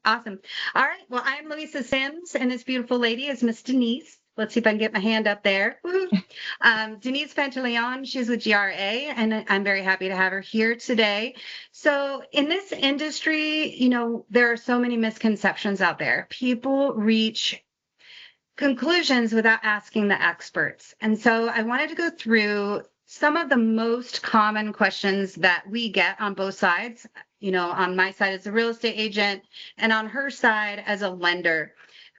Awesome. All right. Well, I'm Louisa Sims, and this beautiful lady is Miss Denise. Let's see if I can get my hand up there. Denise Pantaleon, she's with GRA, and I'm very happy to have her here today. So in this industry, there are so many misconceptions out there. People reach conclusions without asking the experts. And so I wanted to go through some of the most common questions that we get on both sides, on my side as a real estate agent and on her side as a lender.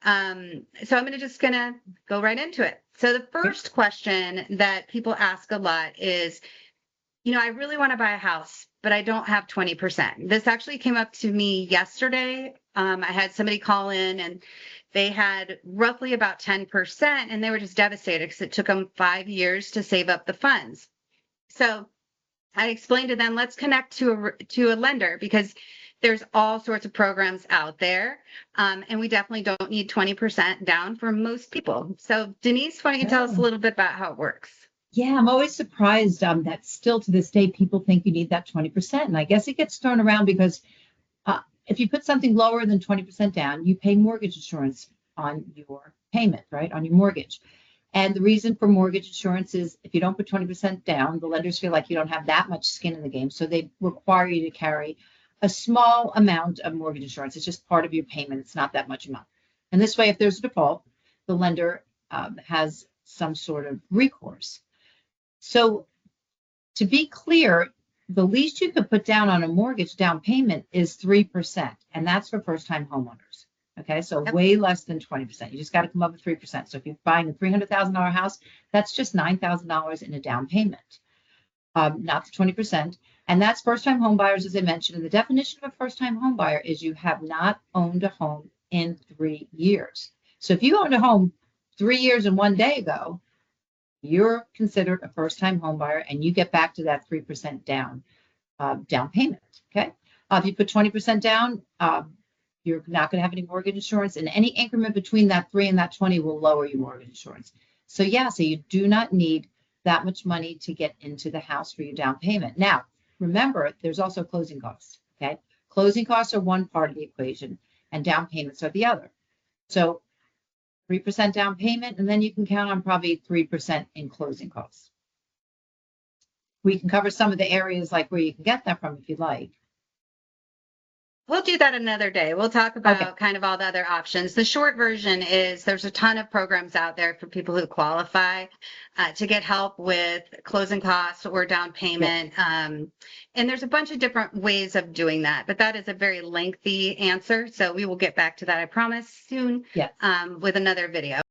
So I'm just going to go right into it. So the first question that people ask a lot is, I really want to buy a house, but I don't have 20%. This actually came up to me yesterday. I had somebody call in and they had roughly about 10%, and they were just devastated because it took them 5 years to save up the funds. So I explained to them, let's connect to a lender because there's all sorts of programs out there, and we definitely don't need 20% down for most people. So Denise, why don't you tell us a little bit about how it works? Yeah, I'm always surprised that still to this day, people think you need that 20%. And I guess it gets thrown around because if you put something lower than 20% down, you pay mortgage insurance on your payment, right, on your mortgage. And the reason for mortgage insurance is if you don't put 20% down, the lenders feel like you don't have that much skin in the game. So they require you to carry a small amount of mortgage insurance. It's just part of your payment. It's not that much a month. And this way, if there's a default, the lender has some sort of recourse. So to be clear, the least you could put down on a mortgage down payment is 3%, and that's for first-time homeowners. Okay, so way less than 20%. You just got to come up with 3%. So if you're buying a $300,000 house, that's just $9,000 in a down payment, not the 20%. And that's first-time homebuyers, as I mentioned. And the definition of a first-time homebuyer is you have not owned a home in 3 years. So if you owned a home 3 years and 1 day ago, you're considered a first-time homebuyer, and you get back to that 3% down payment. Okay, if you put 20% down, you're not going to have any mortgage insurance, and any increment between that 3 and that 20 will lower your mortgage insurance. So you do not need that much money to get into the house for your down payment. Now, remember, there's also closing costs. Okay, closing costs are one part of the equation, and down payments are the other. So 3% down payment, and then you can count on probably 3% in closing costs. We can cover some of the areas like where you can get that from if you'd like. We'll do that another day. We'll talk about kind of all the other options. The short version is there's a ton of programs out there for people who qualify to get help with closing costs or down payment. And there's a bunch of different ways of doing that, but that is a very lengthy answer. So we will get back to that, I promise, soon with another video.